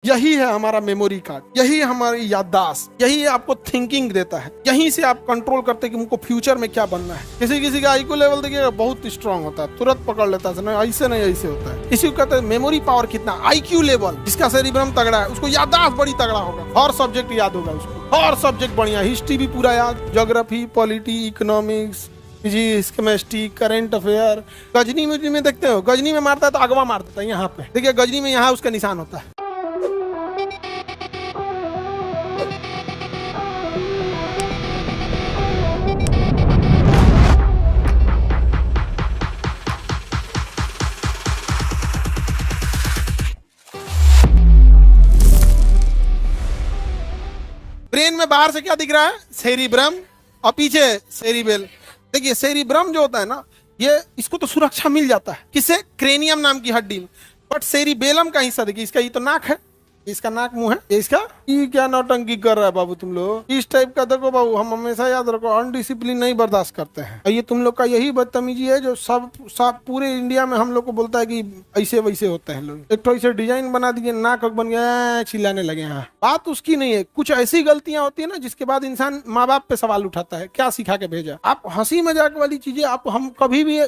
यही है हमारा मेमोरी कार्ड, यही हमारी याददाश्त, यही आपको थिंकिंग देता है। यहीं से आप कंट्रोल करते हैं कि उनको फ्यूचर में क्या बनना है। किसी किसी का आईक्यू लेवल देखिएगा बहुत स्ट्रांग होता है, तुरंत पकड़ लेता है, नहीं ऐसे नहीं ऐसे होता है। इसी को कहते हैं मेमोरी पावर कितना। आईक्यू लेवल, जिसका सेरिब्रम तगड़ा है उसको याददाश्त बड़ी तगड़ा होगा, हर सब्जेक्ट याद होगा उसको, हर सब्जेक्ट बढ़िया, हिस्ट्री भी पूरा याद, geography, polity, economics, physics, chemistry, current affair. Ghajini में देखते हो, गजनी में मारता है तो अगवा मार देता है। यहाँ पे देखिए गजनी में यहाँ उसका निशान होता है। ब्रेन में बाहर से क्या दिख रहा है? सेरिब्रम, और पीछे सेरिबेल। देखिए सेरिब्रम जो होता है ना, ये इसको तो सुरक्षा मिल जाता है किसे? क्रेनियम नाम की हड्डी में। बट सेरिबेलम का हिस्सा देखिए, इसका ये तो नाक है, इसका नाक मुंह है, ये इसका, ये क्या नौटंकी कर रहा है बाबू तुम लोग? इस टाइप का देखो बाबू, हम हमेशा याद रखो अनडिसिप्लिन नहीं बर्दाश्त करते हैं। और ये तुम लोग का यही बदतमीजी है जो सब पूरे इंडिया में हम लोग को बोलता है कि ऐसे वैसे होते हैं लोग। एक तो ऐसे डिजाइन बना दिए, नाक बन गया, चिल्लाने लगे हैं। बात उसकी नहीं है, कुछ ऐसी गलतियां होती है ना जिसके बाद इंसान माँ बाप पे सवाल उठाता है, क्या सिखा के भेजा। आप हंसी मजाक वाली चीजें, आप हम कभी भी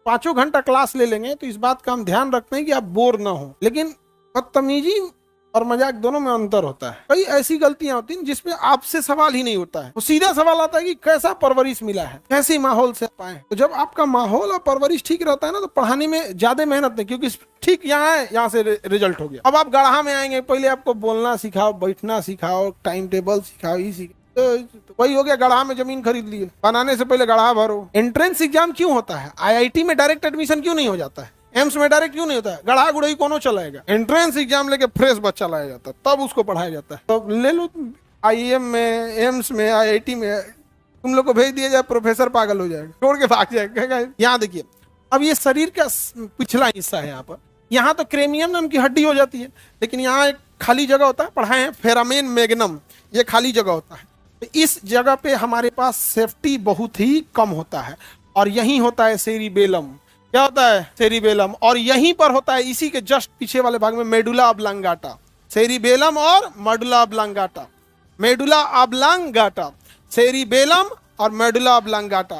5 घंटा क्लास ले लेंगे तो इस बात का हम ध्यान रखते हैं कि आप बोर ना हो, लेकिन बदतमीजी और मजाक दोनों में अंतर होता है। कई ऐसी गलतियां होती हैं जिसमें आपसे सवाल ही नहीं होता है, वो सीधा सवाल आता है कि कैसा परवरिश मिला है, कैसी माहौल से पाए। तो जब आपका माहौल और परवरिश ठीक रहता है ना, तो पढ़ाने में ज्यादा मेहनत नहीं, क्योंकि ठीक यहाँ है, यहाँ से रिजल्ट हो गया। अब आप गढ़ा में आएंगे, पहले आपको बोलना सिखाओ, बैठना सिखाओ, टाइम टेबल सिखाओ, ये सिखाओ, तो वही हो गया। गढ़ा में जमीन खरीद लिए, बनाने से पहले गढ़ा भरो। एंट्रेंस एग्जाम क्यों होता है? आईआईटी में डायरेक्ट एडमिशन क्यों नहीं हो जाता है? एम्स में डायरेक्ट क्यों नहीं होता है? गढ़ा गुड़ई कौन चलाएगा? एंट्रेंस एग्जाम लेके फ्रेश बच्चा लाया जाता है, तब उसको पढ़ाया जाता है। तो ले लो आईएम में, एम्स में, आईआईटी में तुम लोग को भेज दिया जाए, प्रोफेसर पागल हो जाएगा, छोड़ के भाग जाएगा। यहाँ देखिए, अब ये शरीर का पिछला हिस्सा है, यहाँ तो क्रेनियम नाम की हड्डी हो जाती है, लेकिन यहाँ एक खाली जगह होता है, पढ़ाए हैं फोरामेन मैग्नम, ये खाली जगह होता है। तो इस जगह पे हमारे पास सेफ्टी बहुत ही कम होता है, और यही होता है सेरिबेलम। क्या होता है? सेरिबेलम। और यहीं पर होता है, इसी के जस्ट पीछे वाले भाग में, मेडुला ऑब्लांगाटा। सेरिबेलम और medulla oblongata, medulla oblongata, cerebellum और मेडुला ऑब्लांगाटा।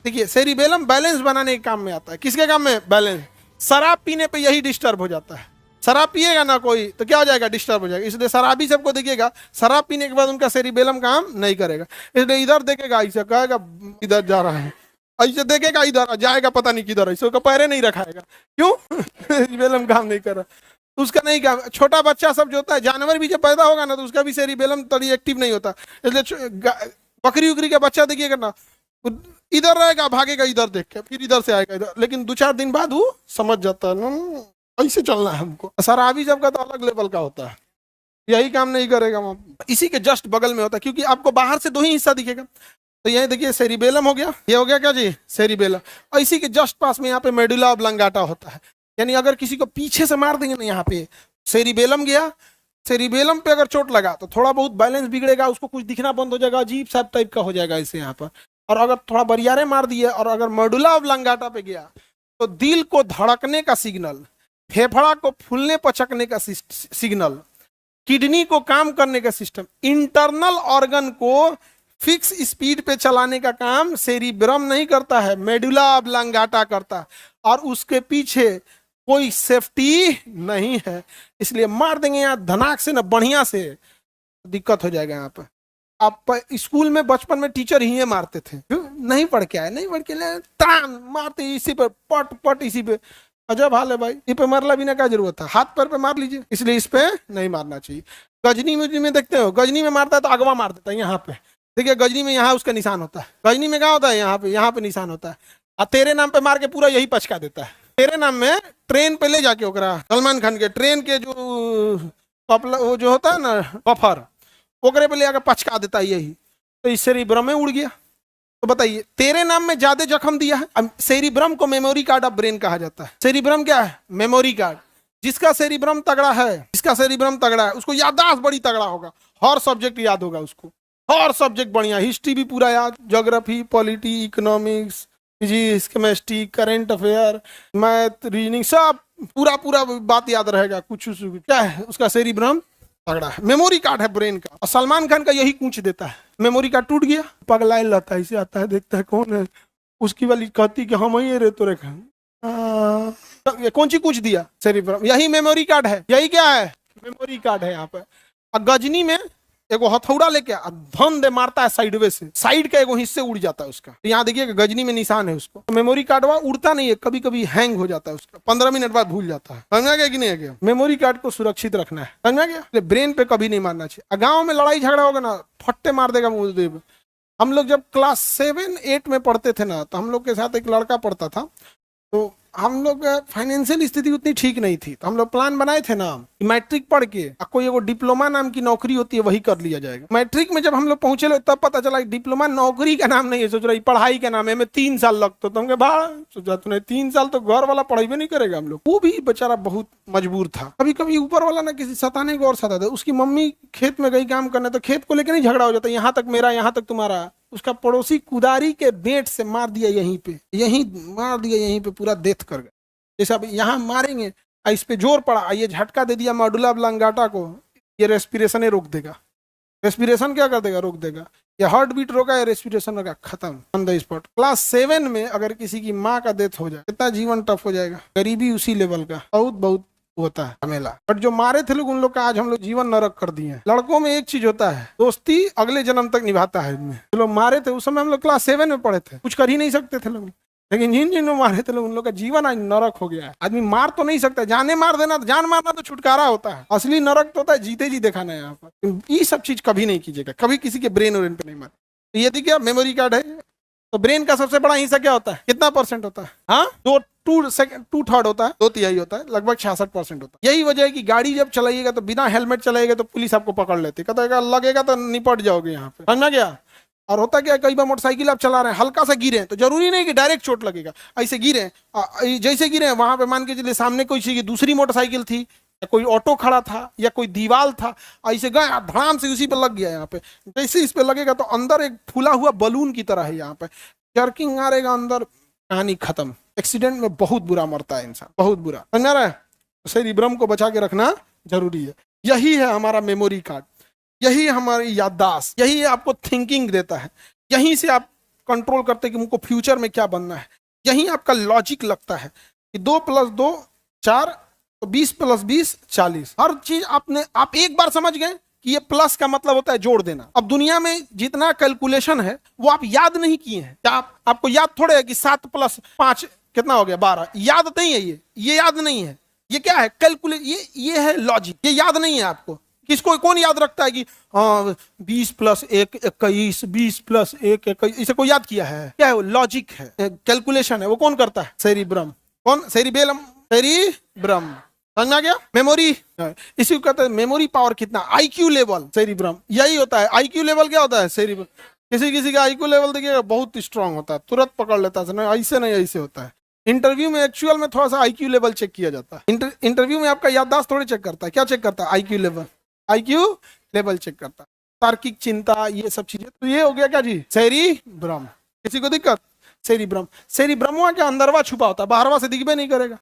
देखिए सेरिबेलम बैलेंस बनाने के काम में आता है। किसके काम में? बैलेंस। शराब पीने पे यही डिस्टर्ब हो जाता है। शराब पिएगा ना कोई तो क्या हो जाएगा? डिस्टर्ब हो जाएगा। इसलिए शराबी सबको देखिएगा, शराब पीने के बाद उनका सेरिबेलम काम नहीं करेगा, इसलिए इधर देखेगा, ऐसे कहेगा इधर जा रहा है, ऐसे देखेगा इधर जाएगा, पता नहीं किधर, ऐसे उसका पैरे नहीं रखाएगा। क्यों? सेरिबेलम काम नहीं कर रहा, उसका नहीं काम। छोटा बच्चा सब जो होता है, जानवर भी जब पैदा होगा ना, तो उसका भी सेरिबेलम तड़ी एक्टिव नहीं होता। इसलिए बकरी उकरी का बच्चा देखिएगा ना, इधर रहेगा, भागेगा इधर देख के, फिर इधर से आएगा इधर, लेकिन 2-4 दिन बाद वो समझ जाता है ऐसे चलना है हमको। शराबी जब का तो अलग लेवल का होता है, यही काम नहीं करेगा वहाँ। इसी के जस्ट बगल में होता है, क्योंकि आपको बाहर से 2 ही हिस्सा दिखेगा। तो ये देखिए सेरिबेलम हो गया, ये हो गया क्या जी? सेरिबेलम। और इसी के जस्ट पास में यहाँ पे मेडुला ऑब्लांगाटा होता है। यानी अगर किसी को पीछे से मार देंगे ना, यहाँ पे सेरिबेलम गया, सेरिबेलम पे अगर चोट लगा तो थोड़ा बहुत बैलेंस बिगड़ेगा, उसको कुछ दिखना बंद हो जाएगा, अजीब सा टाइप का हो जाएगा इसे यहाँ पर। और अगर थोड़ा बरियारे मार दिए, और अगर मेडुला ऑब्लांगाटा पे गया, तो दिल को धड़कने का सिग्नल, फेफड़ा को फूलने पचकने का सिग्नल, किडनी को काम करने का सिस्टम, इंटरनल ऑर्गन को फिक्स स्पीड पे चलाने का काम सेरिब्रम नहीं करता है, मेडुला ऑब्लांगाटा करता है। और उसके पीछे कोई सेफ्टी नहीं है, इसलिए मार देंगे यहाँ धनाक से ना, बढ़िया से, दिक्कत हो जाएगा यहाँ पर। आप स्कूल में बचपन में टीचर ही मारते थे, नहीं पढ़ के आए, नहीं पढ़ के तान मारते, इसी पे पट पट, इसी पे। अजब हाल है भाई, इस पे मारला बिना क्या जरूरत था, हाथ पैर पे मार लीजिए, इसलिए इस पे नहीं मारना चाहिए। गजनी में देखते हो, गजनी में मारता है तो अगवा मार देता है। यहाँ पे देखिए गजनी में यहाँ उसका निशान होता है, गजनी में क्या होता है? यहाँ पे निशान होता है। और तेरे नाम पे मार के पूरा यही पचका देता है। तेरे नाम में ट्रेन पे ले जाके ओकरा, सलमान खान के ट्रेन के जो वो जो होता है ना बफर, ओकरे पे ले आकर पचका देता है यही। तो इस सेरिब्रम में उड़ गया। तो बताइए, तेरे नाम में ज्यादा जख्म दिया है। अब सेरिब्रम को मेमोरी कार्ड ऑफ ब्रेन कहा जाता है। सेरिब्रम क्या है? Memory card. जिसका सेरिब्रम तगड़ा है, जिसका सेरिब्रम तगड़ा है, उसको याददाश्त बड़ी तगड़ा होगा, हर सब्जेक्ट याद होगा उसको, हर सब्जेक्ट बढ़िया, हिस्ट्री भी पूरा याद, geography, polity, economics, physics, chemistry, current affair, math, reasoning, सब पूरा बात याद रहेगा। कुछ क्या है उसका सेरिब्रम तगड़ा है, मेमोरी कार्ड है ब्रेन का। और सलमान खान का यही कूच देता है, मेमोरी कार्ड टूट गया, पगलाए रहता है, इसे आता है, देखता है कौन है, उसकी वाली कहती कि हम ही रे तो रेखा ये कौन सी कुछ दिया, सेरिब्रम, यही मेमोरी कार्ड है, यही क्या है, मेमोरी कार्ड है यहाँ पे। और गजनी में एगो हथौड़ा लेके धन दे मारता है साइड वे से, साइड का एगो हिस्से उड़ जाता है उसका। तो यहाँ देखिए गजनी में निशान है उसको। तो मेमोरी कार्ड वह उड़ता नहीं है, कभी कभी हैंग हो जाता है उसका, 15 मिनट बाद भूल जाता है। समझा गया कि नहीं गया? मेमोरी कार्ड को सुरक्षित रखना है, समझा गया? ब्रेन पे कभी नहीं मारना चाहिए। गाँव में लड़ाई झगड़ा होगा ना, फट्टे मार देगा मुझे। हम लोग जब क्लास 7-8 में पढ़ते थे ना, तो हम लोग के साथ एक लड़का पढ़ता था, तो हम लोग फाइनेंशियल स्थिति उतनी ठीक नहीं थी, तो हम लोग प्लान बनाए थे ना कि मैट्रिक पढ़ के कोई एगो डिप्लोमा नाम की नौकरी होती है वही कर लिया जाएगा। मैट्रिक में जब हम लोग पहुंचे तब पता चला डिप्लोमा नौकरी का नाम नहीं है, सोच रही पढ़ाई का नाम है, में 3 साल लगता। तो हमके भाड़ सोचा तूने 3 साल तो घर वाला पढ़ाई नहीं करेगा हम लोग। वो भी बेचारा बहुत मजबूर था। कभी कभी ऊपर वाला ना किसी सताने को और सताता, उसकी मम्मी खेत में गई काम करने, तो खेत को लेकर नहीं झगड़ा हो जाता, यहाँ तक मेरा यहाँ तक तुम्हारा। उसका पड़ोसी कुदारी के बेट से मार दिया, यहीं पे यहीं मार दिया, यहीं पे पूरा डेथ कर गया। जैसे अब यहाँ मारेंगे, इस पे जोर पड़ा, ये झटका दे दिया मेडुला ऑब्लांगाटा को, ये रेस्पिरेशन रोक देगा। रेस्पिरेशन क्या कर देगा? रोक देगा। ये हार्ट बीट रोका, या रेस्पिरेशन रोका, खत्म ऑन द स्पॉट। क्लास 7 में अगर किसी की माँ का डेथ हो जाए, कितना जीवन टफ हो जाएगा। गरीबी उसी लेवल का बहुत बहुत होता है झमेला। बट जो मारे थे लोग, उन लोग का आज हम लोग जीवन नरक कर दिए हैं। लड़कों में एक चीज होता है, दोस्ती अगले जन्म तक निभाता है। इनमें जो लोग मारे थे उस समय हम लोग क्लास 7 में पढ़े थे, कुछ कर ही नहीं सकते थे लोग, लेकिन जिन जिन लोग मारे थे लोग, उन लोग का जीवन आज नरक हो गया है। आदमी मार तो नहीं सकता, जाने मार देना, जान मारना तो छुटकारा होता है, असली नरक तो होता है जीते जी दिखाना है। यहाँ पर ये सब चीज कभी नहीं कीजिएगा, कभी किसी के ब्रेन और पे नहीं मारे। ये देखिए मेमोरी कार्ड है, तो ब्रेन का सबसे बड़ा हिस्सा क्या होता है? कितना परसेंट होता है? हाँ, 2/3 होता है, 2/3 होता है, लगभग 66% होता है। यही वजह है कि गाड़ी जब चलाइएगा तो बिना हेलमेट चलाइएगा तो पुलिस आपको पकड़ लेती है, कहता है लगेगा तो निपट जाओगे यहाँ पे, समझना गया? और होता क्या, कई बार मोटरसाइकिल आप चला रहे हैं, हल्का सा गिरे तो जरूरी नहीं कि डायरेक्ट चोट लगेगा, ऐसे गिरे, जैसे गिरे वहां पे मान के चलिए सामने कोई दूसरी मोटरसाइकिल थी, या कोई ऑटो खड़ा था, या कोई दीवार था, ऐसे गए धड़ाम से उसी पे लग गया। यहाँ पे जैसे इस पे लगेगा तो अंदर एक फूला हुआ बलून की तरह है, यहाँ पे जर्किंग मारेगा अंदर, कहानी खत्म। एक्सीडेंट में बहुत बुरा मरता है इंसान, बहुत बुरा, समझ रहा है? सेरिब्रम को बचा के रखना जरूरी है। यही है हमारा मेमोरी कार्ड, यही हमारी याददाश्त, यही आपको थिंकिंग देता है, यहीं से आप कंट्रोल करते हैं कि मुझको फ्यूचर में क्या बनना है। यही आपका लॉजिक लगता है कि 2 + 2 4, तो 20 + 20 40। हर चीज आप एक बार समझ गए कि ये प्लस का मतलब होता है जोड़ देना। अब दुनिया में जितना कैलकुलेशन है वो आप याद नहीं किए हैं। क्या आपको याद थोड़े है कि 7 + 5 कितना हो गया 12? याद नहीं है, ये याद नहीं है। ये क्या है? कैलकुलेट, ये है लॉजिक, ये याद नहीं है आपको। किसको कौन याद रखता है कि 20 + 1 21, 20 + 1 21, इसे कोई याद किया है? क्या है वो? लॉजिक है, कैलकुलेशन है। वो कौन करता है? सेरिब्रम। कौन? Cerebellum, cerebrum. समझ में आ गया? मेमोरी, इसी को कहते हैं मेमोरी पावर कितना, आईक्यू लेवल, सेरिब्रम यही होता है। आईक्यू लेवल क्या होता है? सेरिब्रम। किसी का आईक्यू लेवल देखिएगा बहुत स्ट्रांग होता है, तुरंत पकड़ लेता है, ऐसे नहीं ऐसे होता है। इंटरव्यू में एक्चुअल में थोड़ा सा आईक्यू लेवल चेक किया जाता है। इंटरव्यू में आपका याददाश्त थोड़ी चेक करता है, क्या चेक करता है? IQ level, IQ level check करता है, तार्किक चिंता, ये सब चीजें। तो ये हो गया क्या जी? सेरिब्रम। किसी को दिक्कत? सेरिब्रम। सेरिब्रम के अंदरवा छुपा होता है, बाहरवा से दिखबे नहीं करेगा।